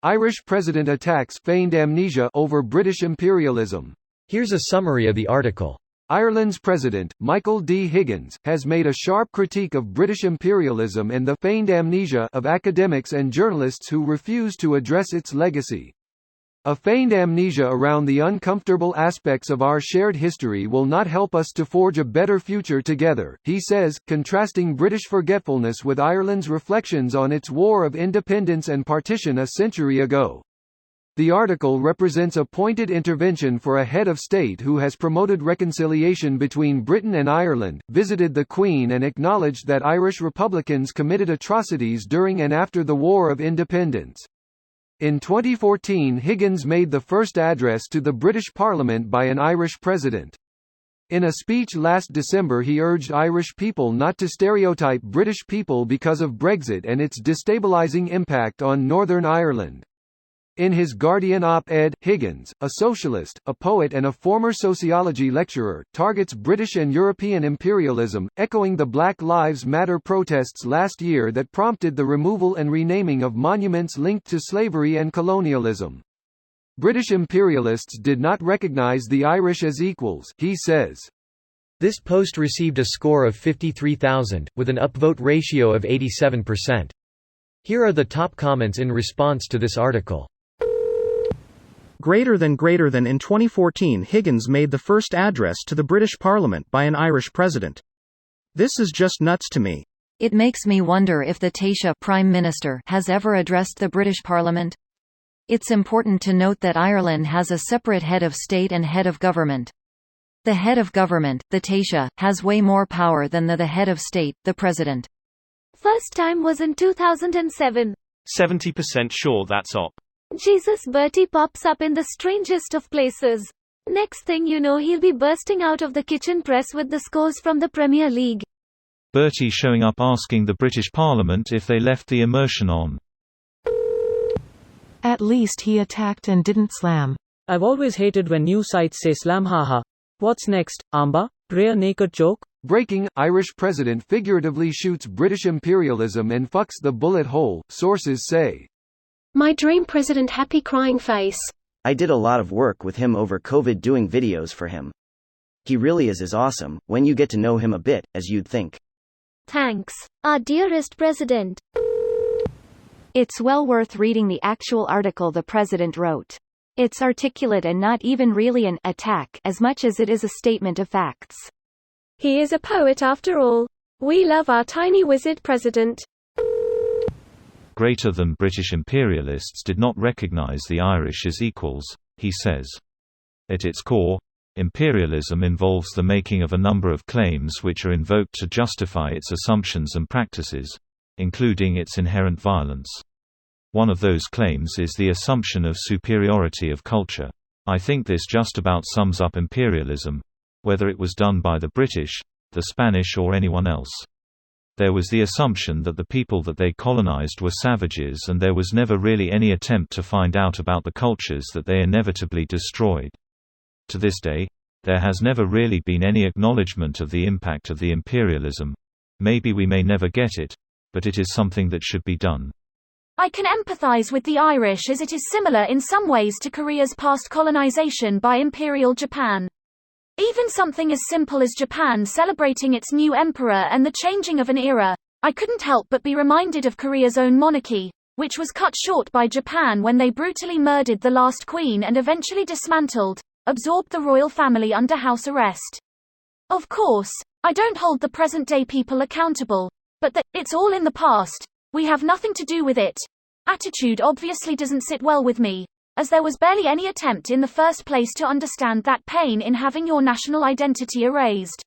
Irish president attacks feigned amnesia over British imperialism. Here's a summary of the article. Ireland's president, Michael D. Higgins, has made a sharp critique of British imperialism and the feigned amnesia of academics and journalists who refuse to address its legacy. A feigned amnesia around the uncomfortable aspects of our shared history will not help us to forge a better future together, he says, contrasting British forgetfulness with Ireland's reflections on its war of independence and partition a century ago. The article represents a pointed intervention for a head of state who has promoted reconciliation between Britain and Ireland, visited the Queen and acknowledged that Irish Republicans committed atrocities during and after the War of Independence. In 2014, Higgins made the first address to the British Parliament by an Irish president. In a speech last December, he urged Irish people not to stereotype British people because of Brexit and its destabilising impact on Northern Ireland. In his Guardian op-ed, Higgins, a socialist, a poet and a former sociology lecturer, targets British and European imperialism, echoing the Black Lives Matter protests last year that prompted the removal and renaming of monuments linked to slavery and colonialism. British imperialists did not recognise the Irish as equals, he says. This post received a score of 53,000, with an upvote ratio of 87%. Here are the top comments in response to this article. Greater than in 2014, Higgins made the first address to the British Parliament by an Irish president. This is just nuts to me. It makes me wonder if the Taoiseach Prime Minister has ever addressed the British Parliament. It's important to note that Ireland has a separate head of state and head of government. The head of government, the Taoiseach, has way more power than the head of state, the president. First time was in 2007. 70% sure that's op. Jesus, Bertie pops up in the strangest of places. Next thing you know, he'll be bursting out of the kitchen press with the scores from the Premier League. Bertie showing up asking the British Parliament if they left the immersion on. At least he attacked and didn't slam. I've always hated when news sites say slam haha. What's next, Amba? Rear naked joke? Breaking, Irish president figuratively shoots British imperialism and fucks the bullet hole, sources say. My dream president, happy crying face. I did a lot of work with him over COVID doing videos for him. He really is as awesome, when you get to know him a bit, as you'd think. Thanks, our dearest president. It's well worth reading the actual article the president wrote. It's articulate and not even really an attack as much as it is a statement of facts. He is a poet after all. We love our tiny wizard president. Greater than British imperialists did not recognise the Irish as equals, he says. At its core, imperialism involves the making of a number of claims which are invoked to justify its assumptions and practices, including its inherent violence. One of those claims is the assumption of superiority of culture. I think this just about sums up imperialism, whether it was done by the British, the Spanish or anyone else. There was the assumption that the people that they colonized were savages, and there was never really any attempt to find out about the cultures that they inevitably destroyed. To this day, there has never really been any acknowledgement of the impact of the imperialism. Maybe we may never get it, but it is something that should be done. I can empathize with the Irish as it is similar in some ways to Korea's past colonization by Imperial Japan. Even something as simple as Japan celebrating its new emperor and the changing of an era, I couldn't help but be reminded of Korea's own monarchy, which was cut short by Japan when they brutally murdered the last queen and eventually dismantled, absorbed the royal family under house arrest. Of course, I don't hold the present-day people accountable, but that it's all in the past, we have nothing to do with it attitude obviously doesn't sit well with me, as there was barely any attempt in the first place to understand that pain in having your national identity erased.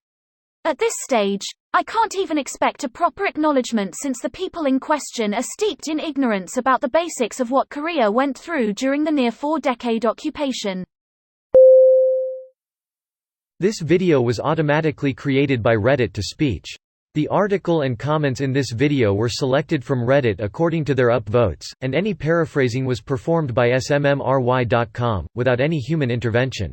At this stage, I can't even expect a proper acknowledgement since the people in question are steeped in ignorance about the basics of what Korea went through during the near 4-decade occupation. This video was automatically created by Reddit to speech. The article and comments in this video were selected from Reddit according to their upvotes, and any paraphrasing was performed by smmry.com, without any human intervention.